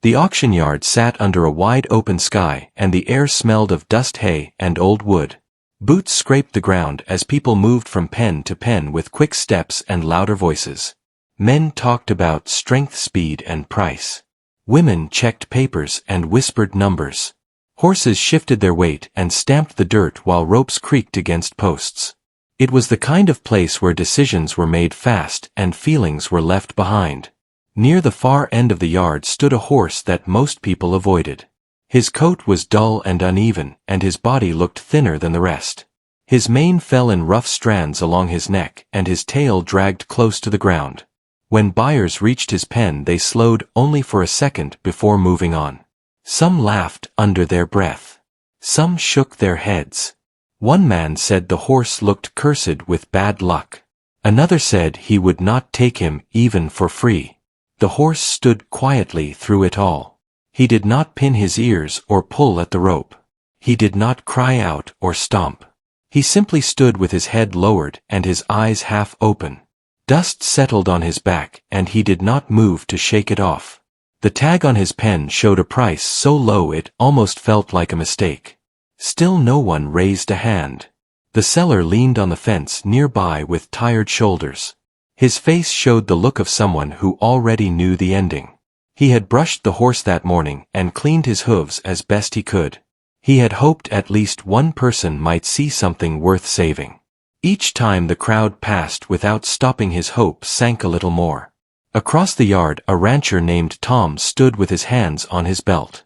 The auction yard sat under a wide open sky, and the air smelled of dust, hay, and old wood. Boots scraped the ground as people moved from pen to pen with quick steps and louder voices. Men talked about strength, speed, and price. Women checked papers and whispered numbers. Horses shifted their weight and stamped the dirt while ropes creaked against posts. It was the kind of place where decisions were made fast and feelings were left behind. Near the far end of the yard stood a horse that most people avoided. His coat was dull and uneven, and his body looked thinner than the rest. His mane fell in rough strands along his neck, and his tail dragged close to the ground. When buyers reached his pen, they slowed only for a second before moving on. Some laughed under their breath. Some shook their heads. One man said the horse looked cursed with bad luck. Another said he would not take him even for free. The horse stood quietly through it all. He did not pin his ears or pull at the rope. He did not cry out or stomp. He simply stood with his head lowered and his eyes half open. Dust settled on his back, and he did not move to shake it off. The tag on his pen showed a price so low it almost felt like a mistake. Still no one raised a hand. The seller leaned on the fence nearby with tired shoulders. His face showed the look of someone who already knew the ending. He had brushed the horse that morning and cleaned his hooves as best he could. He had hoped at least one person might see something worth saving. Each time the crowd passed without stopping, his hope sank a little more. Across the yard, a rancher named Tom stood with his hands on his belt.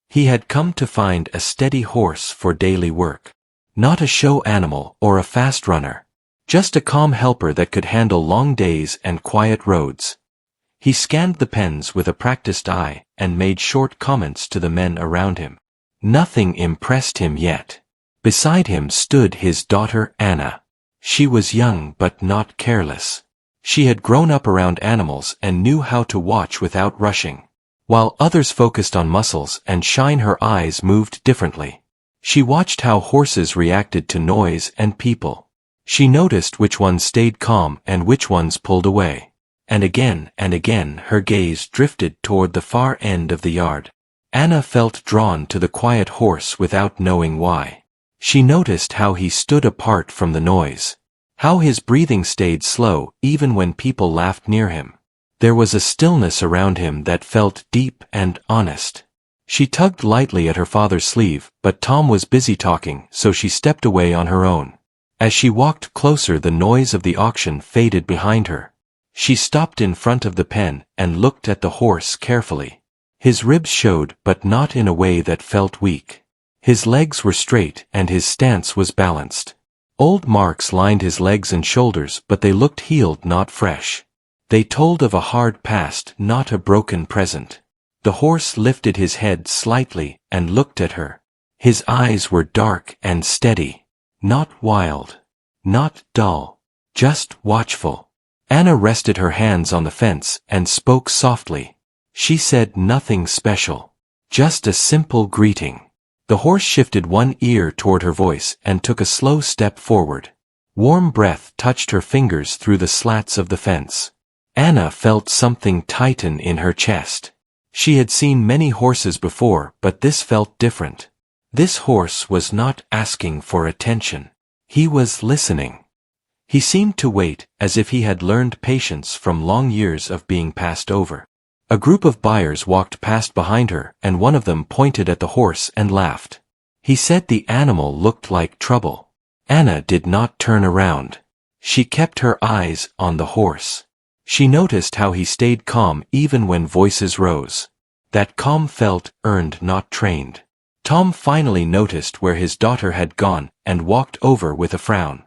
He had come to find a steady horse for daily work. Not a show animal or a fast runner. Just a calm helper that could handle long days and quiet roads. He scanned the pens with a practiced eye and made short comments to the men around him. Nothing impressed him yet. Beside him stood his daughter Anna. She was young but not careless. She had grown up around animals and knew how to watch without rushing. While others focused on muscles and shine, her eyes moved differently. She watched how horses reacted to noise and people. She noticed which ones stayed calm and which ones pulled away. And again her gaze drifted toward the far end of the yard. Anna felt drawn to the quiet horse without knowing why. She noticed how he stood apart from the noise. How his breathing stayed slow even when people laughed near him. There was a stillness around him that felt deep and honest. She tugged lightly at her father's sleeve, but Tom was busy talking, so she stepped away on her own. As she walked closer, the noise of the auction faded behind her. She stopped in front of the pen and looked at the horse carefully. His ribs showed, but not in a way that felt weak. His legs were straight and his stance was balanced. Old marks lined his legs and shoulders, but they looked healed, not fresh. They told of a hard past, not a broken present. The horse lifted his head slightly and looked at her. His eyes were dark and steady. Not wild. Not dull. Just watchful. Anna rested her hands on the fence and spoke softly. She said nothing special. Just a simple greeting. The horse shifted one ear toward her voice and took a slow step forward. Warm breath touched her fingers through the slats of the fence. Anna felt something tighten in her chest. She had seen many horses before, but this felt different. This horse was not asking for attention. He was listening. He seemed to wait, as if he had learned patience from long years of being passed over. A group of buyers walked past behind her, and one of them pointed at the horse and laughed. He said the animal looked like trouble. Anna did not turn around. She kept her eyes on the horse. She noticed how he stayed calm even when voices rose. That calm felt earned, not trained. Tom finally noticed where his daughter had gone and walked over with a frown.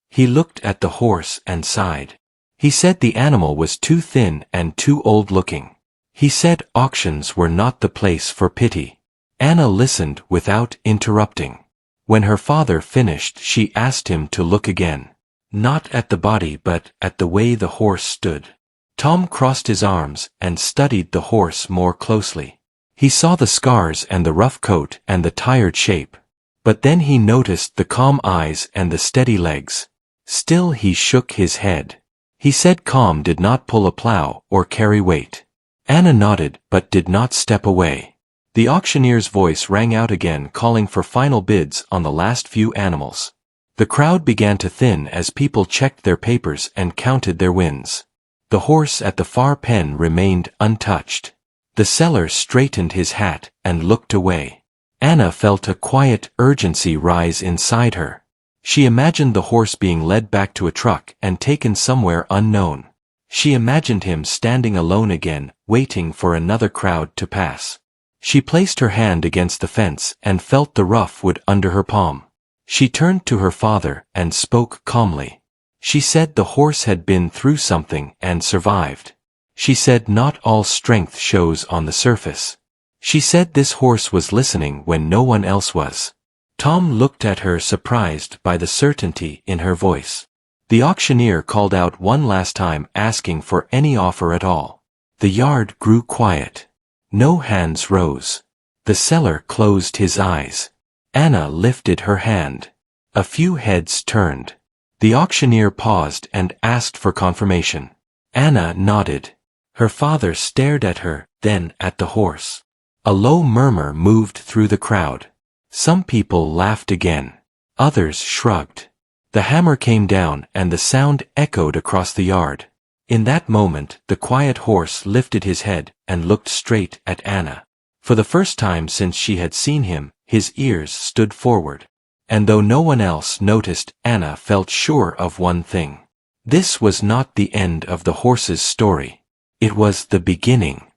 He looked at the horse and sighed. He said the animal was too thin and too old-looking. He said auctions were not the place for pity. Anna listened without interrupting. When her father finished, she asked him to look again. Not at the body but at the way the horse stood. Tom crossed his arms and studied the horse more closely. He saw the scars and the rough coat and the tired shape. But then he noticed the calm eyes and the steady legs. Still he shook his head. He said calm did not pull a plow or carry weight. Anna nodded but did not step away. The auctioneer's voice rang out again, calling for final bids on the last few animals. The crowd began to thin as people checked their papers and counted their wins. The horse at the far pen remained untouched. The seller straightened his hat and looked away. Anna felt a quiet urgency rise inside her. She imagined the horse being led back to a truck and taken somewhere unknown. She imagined him standing alone again, waiting for another crowd to pass. She placed her hand against the fence and felt the rough wood under her palm. She turned to her father and spoke calmly. She said the horse had been through something and survived. She said not all strength shows on the surface. She said this horse was listening when no one else was. Tom looked at her, surprised by the certainty in her voice. The auctioneer called out one last time, asking for any offer at all. The yard grew quiet. No hands rose. The seller closed his eyes. Anna lifted her hand. A few heads turned. The auctioneer paused and asked for confirmation. Anna nodded. Her father stared at her, then at the horse. A low murmur moved through the crowd. Some people laughed again. Others shrugged. The hammer came down and the sound echoed across the yard. In that moment, the quiet horse lifted his head and looked straight at Anna. For the first time since she had seen him, his ears stood forward. And though no one else noticed, Anna felt sure of one thing. This was not the end of the horse's story. It was the beginning.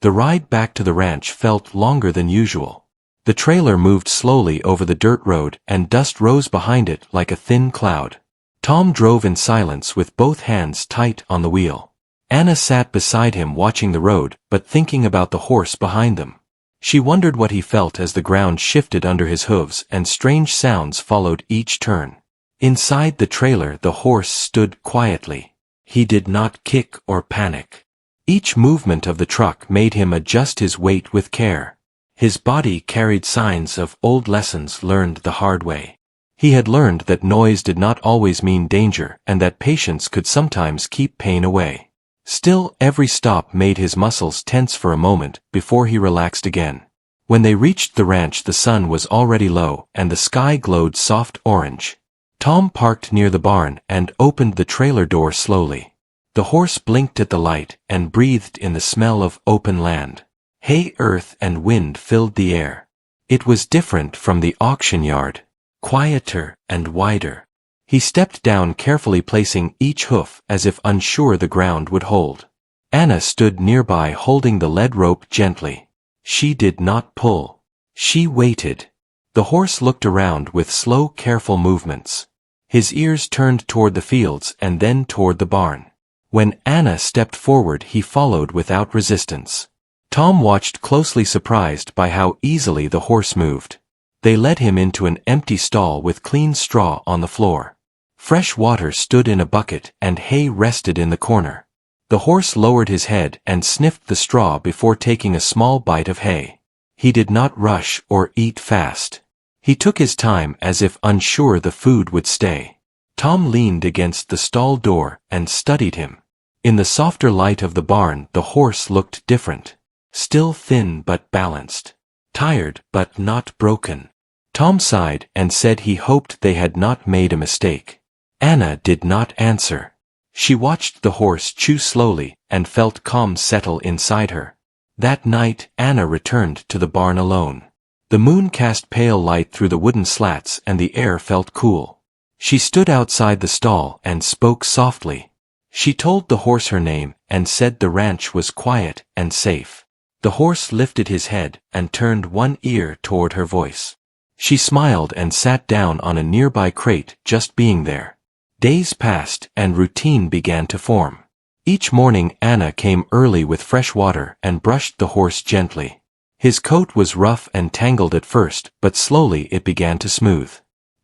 The ride back to the ranch felt longer than usual. The trailer moved slowly over the dirt road and dust rose behind it like a thin cloud. Tom drove in silence with both hands tight on the wheel. Anna sat beside him watching the road but thinking about the horse behind them. She wondered what he felt as the ground shifted under his hooves and strange sounds followed each turn. Inside the trailer the horse stood quietly. He did not kick or panic. Each movement of the truck made him adjust his weight with care. His body carried signs of old lessons learned the hard way. He had learned that noise did not always mean danger and that patience could sometimes keep pain away. Still, every stop made his muscles tense for a moment before he relaxed again. When they reached the ranch, the sun was already low and the sky glowed soft orange. Tom parked near the barn and opened the trailer door slowly. The horse blinked at the light and breathed in the smell of open land. Hay, earth, and wind filled the air. It was different from the auction yard, quieter and wider. He stepped down carefully, placing each hoof as if unsure the ground would hold. Anna stood nearby holding the lead rope gently. She did not pull. She waited. The horse looked around with slow, careful movements. His ears turned toward the fields and then toward the barn. When Anna stepped forward, he followed without resistance. Tom watched closely, surprised by how easily the horse moved. They led him into an empty stall with clean straw on the floor. Fresh water stood in a bucket and hay rested in the corner. The horse lowered his head and sniffed the straw before taking a small bite of hay. He did not rush or eat fast. He took his time as if unsure the food would stay. Tom leaned against the stall door and studied him. In the softer light of the barn, the horse looked different. Still thin but balanced. Tired but not broken. Tom sighed and said he hoped they had not made a mistake. Anna did not answer. She watched the horse chew slowly and felt calm settle inside her. That night, Anna returned to the barn alone. The moon cast pale light through the wooden slats and the air felt cool. She stood outside the stall and spoke softly. She told the horse her name and said the ranch was quiet and safe. The horse lifted his head and turned one ear toward her voice. She smiled and sat down on a nearby crate, just being there. Days passed and routine began to form. Each morning Anna came early with fresh water and brushed the horse gently. His coat was rough and tangled at first, but slowly it began to smooth.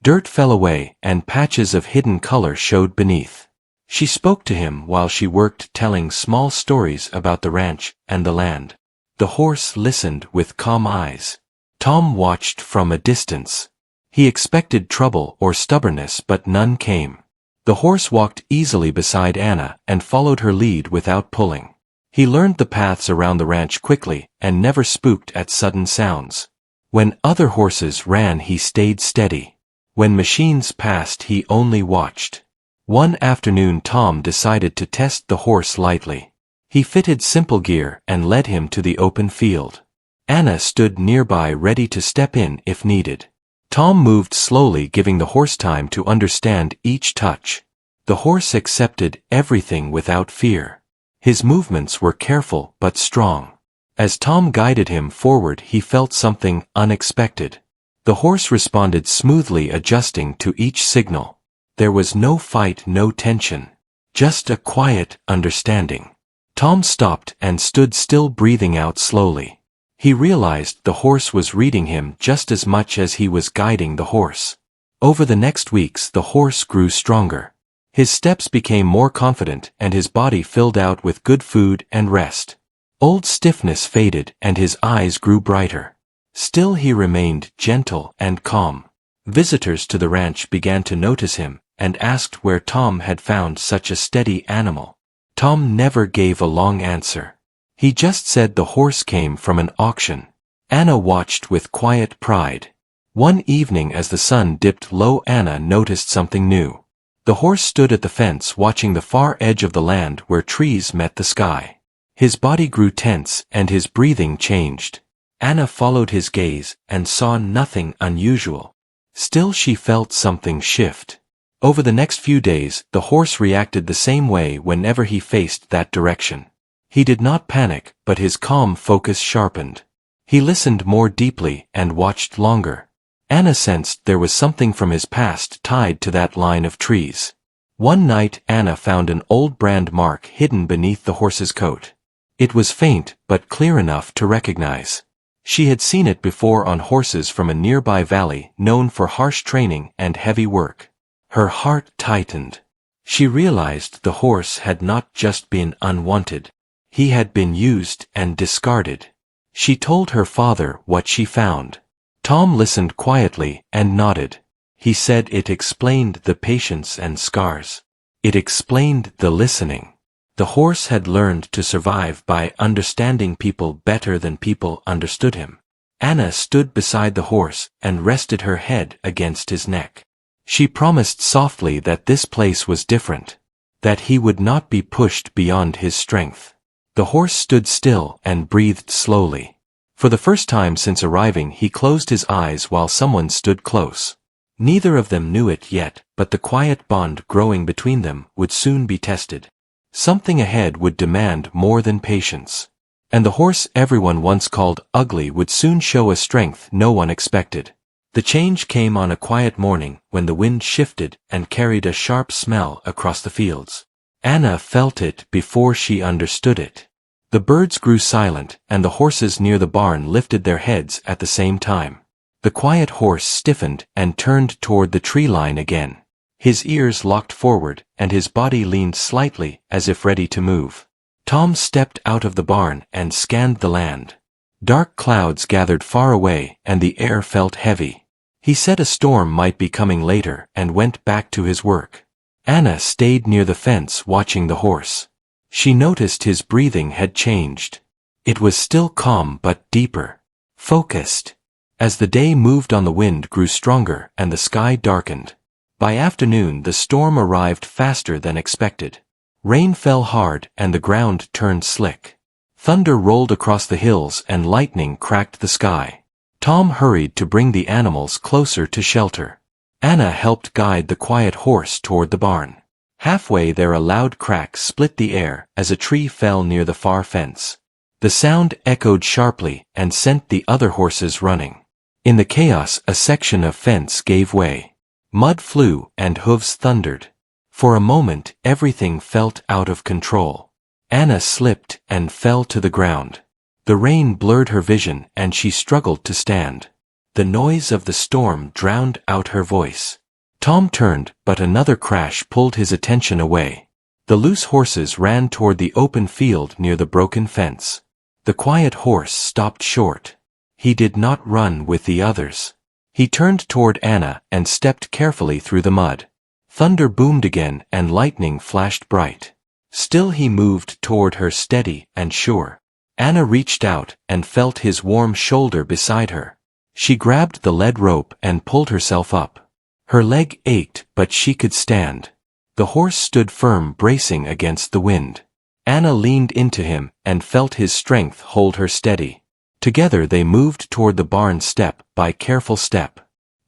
Dirt fell away and patches of hidden color showed beneath. She spoke to him while she worked, telling small stories about the ranch and the land. The horse listened with calm eyes. Tom watched from a distance. He expected trouble or stubbornness, but none came. The horse walked easily beside Anna and followed her lead without pulling. He learned the paths around the ranch quickly and never spooked at sudden sounds. When other horses ran, he stayed steady. When machines passed, he only watched. One afternoon, Tom decided to test the horse lightly. He fitted simple gear and led him to the open field. Anna stood nearby, ready to step in if needed. Tom moved slowly, giving the horse time to understand each touch. The horse accepted everything without fear. His movements were careful but strong. As Tom guided him forward, he felt something unexpected. The horse responded smoothly, adjusting to each signal. There was no fight, no tension. Just a quiet understanding. Tom stopped and stood still, breathing out slowly. He realized the horse was reading him just as much as he was guiding the horse. Over the next weeks, the horse grew stronger. His steps became more confident and his body filled out with good food and rest. Old stiffness faded and his eyes grew brighter. Still, he remained gentle and calm. Visitors to the ranch began to notice him and asked where Tom had found such a steady animal. Tom never gave a long answer. He just said the horse came from an auction. Anna watched with quiet pride. One evening, as the sun dipped low, Anna noticed something new. The horse stood at the fence, watching the far edge of the land where trees met the sky. His body grew tense and his breathing changed. Anna followed his gaze and saw nothing unusual. Still, she felt something shift. Over the next few days, the horse reacted the same way whenever he faced that direction. He did not panic, but his calm focus sharpened. He listened more deeply and watched longer. Anna sensed there was something from his past tied to that line of trees. One night, Anna found an old brand mark hidden beneath the horse's coat. It was faint but clear enough to recognize. She had seen it before on horses from a nearby valley known for harsh training and heavy work. Her heart tightened. She realized the horse had not just been unwanted. He had been used and discarded. She told her father what she found. Tom listened quietly and nodded. He said it explained the patience and scars. It explained the listening. The horse had learned to survive by understanding people better than people understood him. Anna stood beside the horse and rested her head against his neck. She promised softly that this place was different, that he would not be pushed beyond his strength. The horse stood still and breathed slowly. For the first time since arriving, he closed his eyes while someone stood close. Neither of them knew it yet, but the quiet bond growing between them would soon be tested. Something ahead would demand more than patience. And the horse everyone once called ugly would soon show a strength no one expected. The change came on a quiet morning when the wind shifted and carried a sharp smell across the fields. Anna felt it before she understood it. The birds grew silent and the horses near the barn lifted their heads at the same time. The quiet horse stiffened and turned toward the tree line again. His ears locked forward and his body leaned slightly as if ready to move. Tom stepped out of the barn and scanned the land. Dark clouds gathered far away and the air felt heavy. He said a storm might be coming later and went back to his work. Anna stayed near the fence watching the horse. She noticed his breathing had changed. It was still calm but deeper, focused. As the day moved on, the wind grew stronger and the sky darkened. By afternoon, the storm arrived faster than expected. Rain fell hard and the ground turned slick. Thunder rolled across the hills and lightning cracked the sky. Tom hurried to bring the animals closer to shelter. Anna helped guide the quiet horse toward the barn. Halfway there, a loud crack split the air as a tree fell near the far fence. The sound echoed sharply and sent the other horses running. In the chaos, a section of fence gave way. Mud flew and hooves thundered. For a moment, everything felt out of control. Anna slipped and fell to the ground. The rain blurred her vision and she struggled to stand. The noise of the storm drowned out her voice. Tom turned, but another crash pulled his attention away. The loose horses ran toward the open field near the broken fence. The quiet horse stopped short. He did not run with the others. He turned toward Anna and stepped carefully through the mud. Thunder boomed again and lightning flashed bright. Still he moved toward her steady and sure. Anna reached out and felt his warm shoulder beside her. She grabbed the lead rope and pulled herself up. Her leg ached, but she could stand. The horse stood firm, bracing against the wind. Anna leaned into him and felt his strength hold her steady. Together they moved toward the barn step by careful step.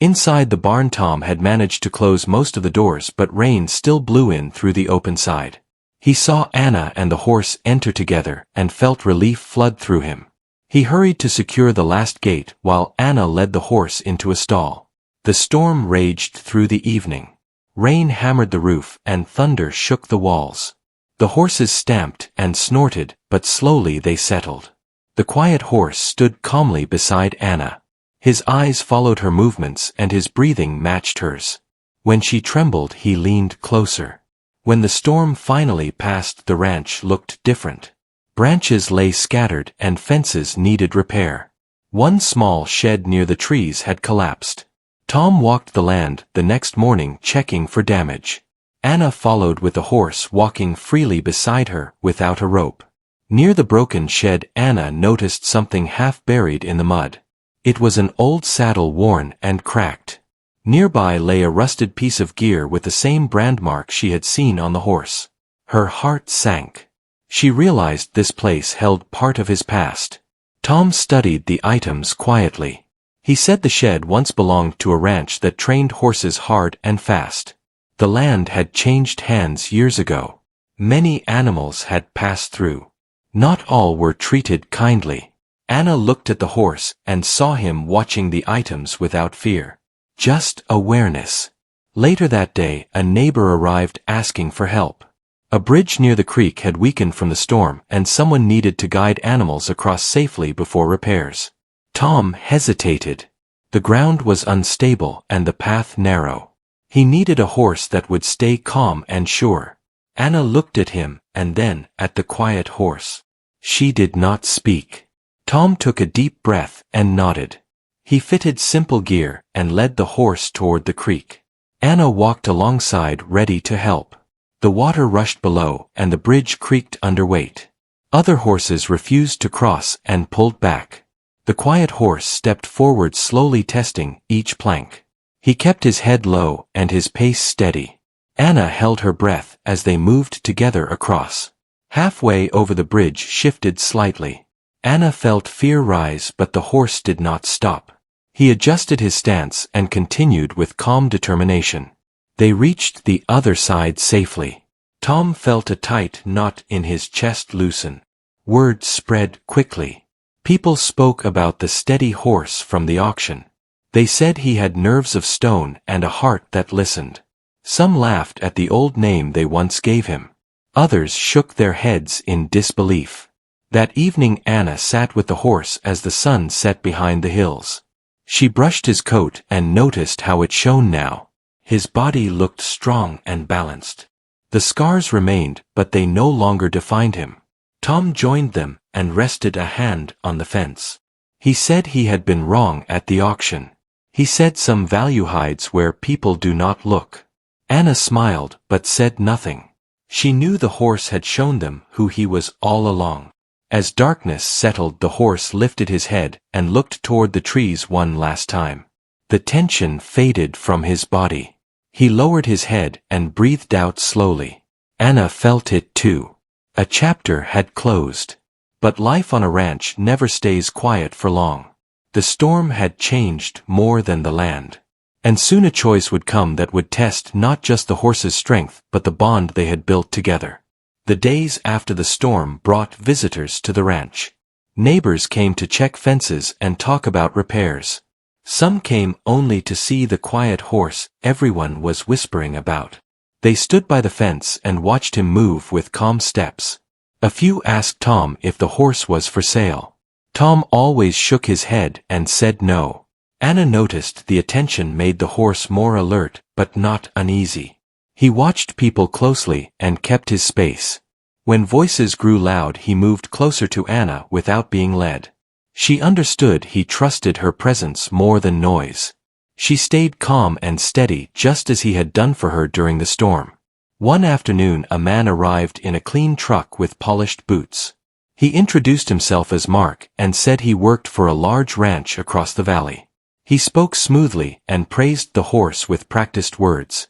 Inside the barn, Tom had managed to close most of the doors, but rain still blew in through the open side. He saw Anna and the horse enter together and felt relief flood through him. He hurried to secure the last gate while Anna led the horse into a stall. The storm raged through the evening. Rain hammered the roof and thunder shook the walls. The horses stamped and snorted, but slowly they settled. The quiet horse stood calmly beside Anna. His eyes followed her movements and his breathing matched hers. When she trembled, he leaned closer. When the storm finally passed, the ranch looked different. Branches lay scattered and fences needed repair. One small shed near the trees had collapsed. Tom walked the land the next morning, checking for damage. Anna followed with the horse, walking freely beside her without a rope. Near the broken shed, Anna noticed something half buried in the mud. It was an old saddle, worn and cracked. Nearby lay a rusted piece of gear with the same brand mark she had seen on the horse. Her heart sank. She realized this place held part of his past. Tom studied the items quietly. He said the shed once belonged to a ranch that trained horses hard and fast. The land had changed hands years ago. Many animals had passed through. Not all were treated kindly. Anna looked at the horse and saw him watching the items without fear. Just awareness. Later that day, a neighbor arrived asking for help. A bridge near the creek had weakened from the storm, and someone needed to guide animals across safely before repairs. Tom hesitated. The ground was unstable and the path narrow. He needed a horse that would stay calm and sure. Anna looked at him and then at the quiet horse. She did not speak. Tom took a deep breath and nodded. He fitted simple gear and led the horse toward the creek. Anna walked alongside, ready to help. The water rushed below and the bridge creaked under weight. Other horses refused to cross and pulled back. The quiet horse stepped forward, slowly testing each plank. He kept his head low and his pace steady. Anna held her breath as they moved together across. Halfway over, the bridge shifted slightly. Anna felt fear rise, but the horse did not stop. He adjusted his stance and continued with calm determination. They reached the other side safely. Tom felt a tight knot in his chest loosen. Word spread quickly. People spoke about the steady horse from the auction. They said he had nerves of stone and a heart that listened. Some laughed at the old name they once gave him. Others shook their heads in disbelief. That evening Anna sat with the horse as the sun set behind the hills. She brushed his coat and noticed how it shone now. His body looked strong and balanced. The scars remained, but they no longer defined him. Tom joined them and rested a hand on the fence. He said he had been wrong at the auction. He said some value hides where people do not look. Anna smiled but said nothing. She knew the horse had shown them who he was all along. As darkness settled, the horse lifted his head and looked toward the trees one last time. The tension faded from his body. He lowered his head and breathed out slowly. Anna felt it too. A chapter had closed. But life on a ranch never stays quiet for long. The storm had changed more than the land. And soon a choice would come that would test not just the horse's strength but the bond they had built together. The days after the storm brought visitors to the ranch. Neighbors came to check fences and talk about repairs. Some came only to see the quiet horse everyone was whispering about. They stood by the fence and watched him move with calm steps. A few asked Tom if the horse was for sale. Tom always shook his head and said no. Anna noticed the attention made the horse more alert but not uneasy. He watched people closely and kept his space. When voices grew loud, he moved closer to Anna without being led. She understood he trusted her presence more than noise. She stayed calm and steady, just as he had done for her during the storm. One afternoon a man arrived in a clean truck with polished boots. He introduced himself as Mark and said he worked for a large ranch across the valley. He spoke smoothly and praised the horse with practiced words.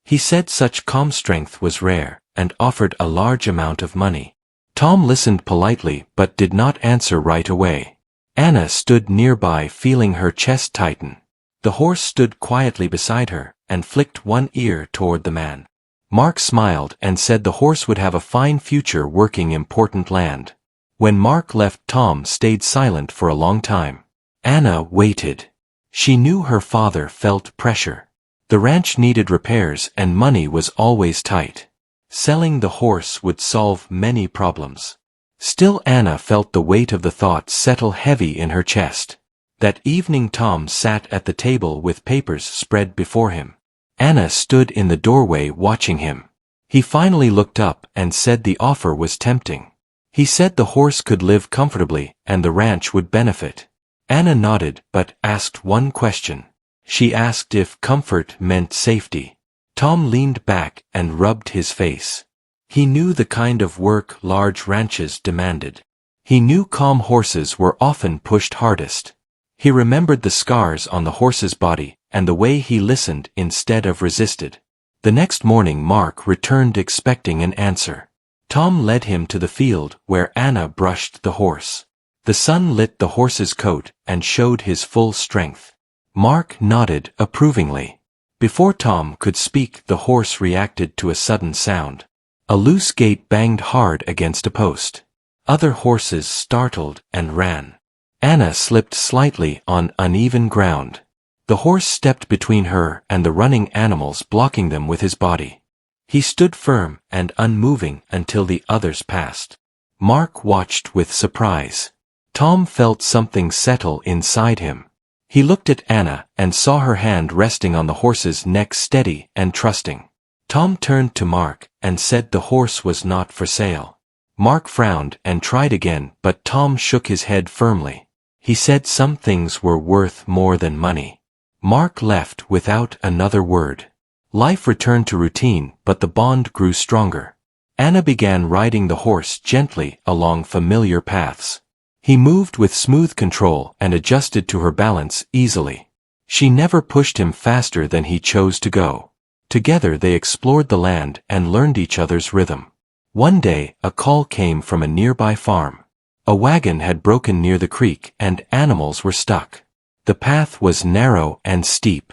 He said such calm strength was rare and offered a large amount of money. Tom listened politely but did not answer right away. Anna stood nearby feeling her chest tighten. The horse stood quietly beside her and flicked one ear toward the man. Mark smiled and said the horse would have a fine future working important land. When Mark left, Tom stayed silent for a long time. Anna waited. She knew her father felt pressure. The ranch needed repairs and money was always tight. Selling the horse would solve many problems. Still, Anna felt the weight of the thought settle heavy in her chest. That evening Tom sat at the table with papers spread before him. Anna stood in the doorway watching him. He finally looked up and said the offer was tempting. He said the horse could live comfortably and the ranch would benefit. Anna nodded but asked one question. She asked if comfort meant safety. Tom leaned back and rubbed his face. He knew the kind of work large ranches demanded. He knew calm horses were often pushed hardest. He remembered the scars on the horse's body and the way he listened instead of resisted. The next morning Mark returned expecting an answer. Tom led him to the field where Anna brushed the horse. The sun lit the horse's coat and showed his full strength. Mark nodded approvingly. Before Tom could speak, the horse reacted to a sudden sound. A loose gate banged hard against a post. Other horses startled and ran. Anna slipped slightly on uneven ground. The horse stepped between her and the running animals, blocking them with his body. He stood firm and unmoving until the others passed. Mark watched with surprise. Tom felt something settle inside him. He looked at Anna and saw her hand resting on the horse's neck, steady and trusting. Tom turned to Mark and said the horse was not for sale. Mark frowned and tried again, but Tom shook his head firmly. He said some things were worth more than money. Mark left without another word. Life returned to routine, but the bond grew stronger. Anna began riding the horse gently along familiar paths. He moved with smooth control and adjusted to her balance easily. She never pushed him faster than he chose to go. Together they explored the land and learned each other's rhythm. One day, a call came from a nearby farm. A wagon had broken near the creek and animals were stuck. The path was narrow and steep.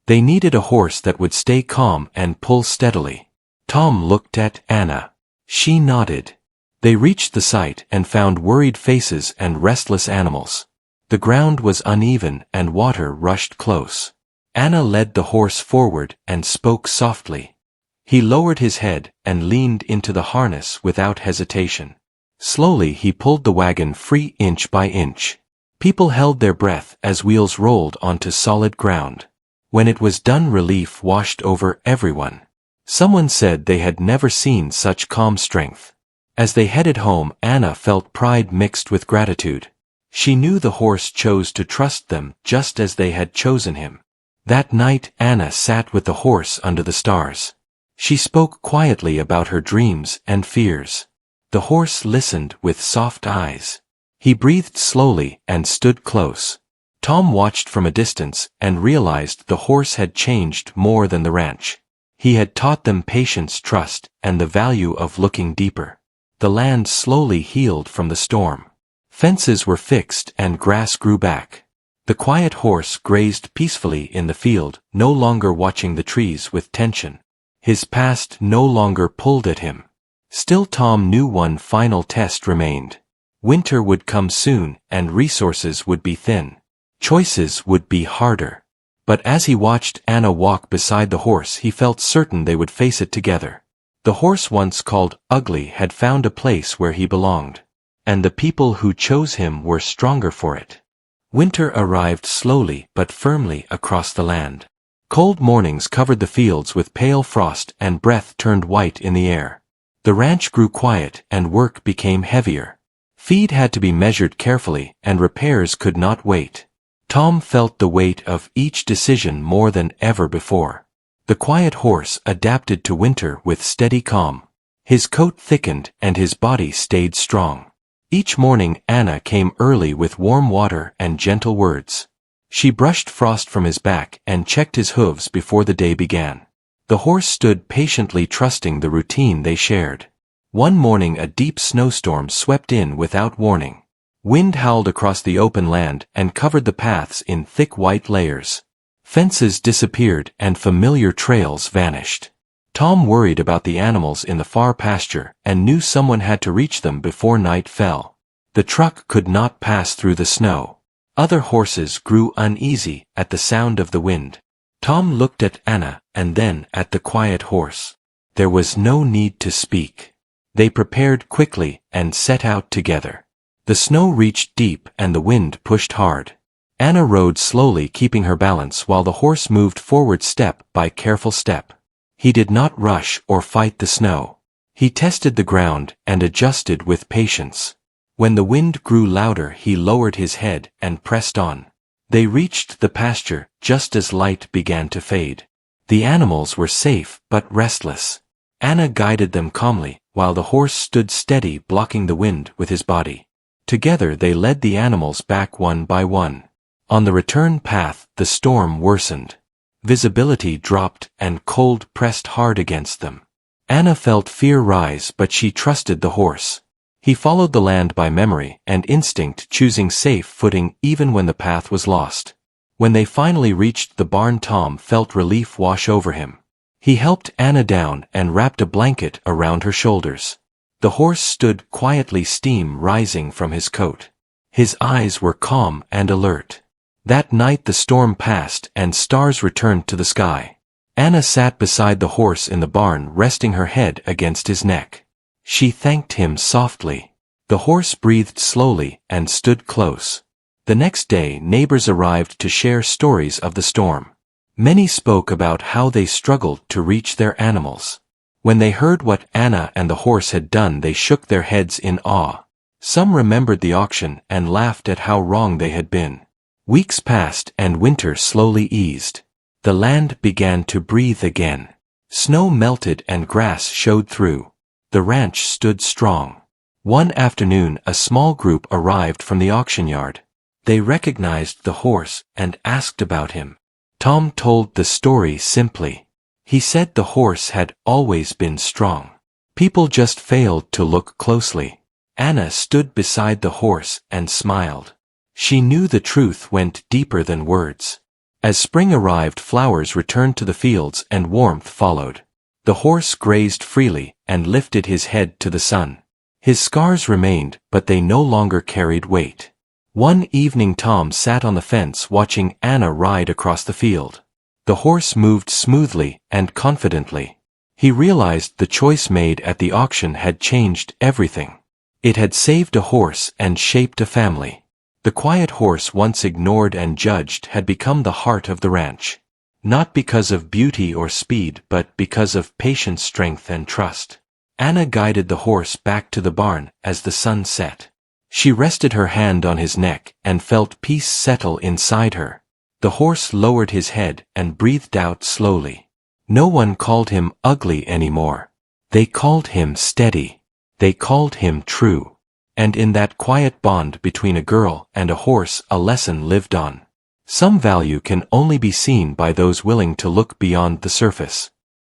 They needed a horse that would stay calm and pull steadily. Tom looked at Anna. She nodded. They reached the site and found worried faces and restless animals. The ground was uneven and water rushed close. Anna led the horse forward and spoke softly. He lowered his head and leaned into the harness without hesitation. Slowly he pulled the wagon free inch by inch. People held their breath as wheels rolled onto solid ground. When it was done, relief washed over everyone. Someone said they had never seen such calm strength. As they headed home, Anna felt pride mixed with gratitude. She knew the horse chose to trust them just as they had chosen him. That night, Anna sat with the horse under the stars. She spoke quietly about her dreams and fears. The horse listened with soft eyes. He breathed slowly and stood close. Tom watched from a distance and realized the horse had changed more than the ranch. He had taught them patience, trust, and the value of looking deeper. The land slowly healed from the storm. Fences were fixed and grass grew back. The quiet horse grazed peacefully in the field, no longer watching the trees with tension. His past no longer pulled at him. Still, Tom knew one final test remained. Winter would come soon and resources would be thin. Choices would be harder. But as he watched Anna walk beside the horse, he felt certain they would face it together. The horse, once called ugly, had found a place where he belonged. And the people who chose him were stronger for it. Winter arrived slowly but firmly across the land. Cold mornings covered the fields with pale frost and breath turned white in the air. The ranch grew quiet and work became heavier. Feed had to be measured carefully and repairs could not wait. Tom felt the weight of each decision more than ever before. The quiet horse adapted to winter with steady calm. His coat thickened and his body stayed strong. Each morning Anna came early with warm water and gentle words. She brushed frost from his back and checked his hooves before the day began. The horse stood patiently trusting the routine they shared. One morning a deep snowstorm swept in without warning. Wind howled across the open land and covered the paths in thick white layers. Fences disappeared and familiar trails vanished. Tom worried about the animals in the far pasture and knew someone had to reach them before night fell. The truck could not pass through the snow. Other horses grew uneasy at the sound of the wind. Tom looked at Anna and then at the quiet horse. There was no need to speak. They prepared quickly and set out together. The snow reached deep and the wind pushed hard. Anna rode slowly, keeping her balance while the horse moved forward step by careful step. He did not rush or fight the snow. He tested the ground and adjusted with patience. When the wind grew louder, he lowered his head and pressed on. They reached the pasture just as light began to fade. The animals were safe but restless. Anna guided them calmly, while the horse stood steady, blocking the wind with his body. Together they led the animals back one by one. On the return path, the storm worsened. Visibility dropped and cold pressed hard against them. Anna felt fear rise, but she trusted the horse. He followed the land by memory and instinct, choosing safe footing even when the path was lost. When they finally reached the barn, Tom felt relief wash over him. He helped Anna down and wrapped a blanket around her shoulders. The horse stood quietly, steam rising from his coat. His eyes were calm and alert. That night the storm passed and stars returned to the sky. Anna sat beside the horse in the barn, resting her head against his neck. She thanked him softly. The horse breathed slowly and stood close. The next day neighbors arrived to share stories of the storm. Many spoke about how they struggled to reach their animals. When they heard what Anna and the horse had done, they shook their heads in awe. Some remembered the auction and laughed at how wrong they had been. Weeks passed and winter slowly eased. The land began to breathe again. Snow melted and grass showed through. The ranch stood strong. One afternoon a small group arrived from the auction yard. They recognized the horse and asked about him. Tom told the story simply. He said the horse had always been strong. People just failed to look closely. Anna stood beside the horse and smiled. She knew the truth went deeper than words. As spring arrived, flowers returned to the fields and warmth followed. The horse grazed freely and lifted his head to the sun. His scars remained, but they no longer carried weight. One evening Tom sat on the fence watching Anna ride across the field. The horse moved smoothly and confidently. He realized the choice made at the auction had changed everything. It had saved a horse and shaped a family. The quiet horse, once ignored and judged, had become the heart of the ranch. Not because of beauty or speed, but because of patience, strength, and trust. Anna guided the horse back to the barn as the sun set. She rested her hand on his neck and felt peace settle inside her. The horse lowered his head and breathed out slowly. No one called him ugly anymore. They called him steady. They called him true. And in that quiet bond between a girl and a horse, a lesson lived on. Some value can only be seen by those willing to look beyond the surface.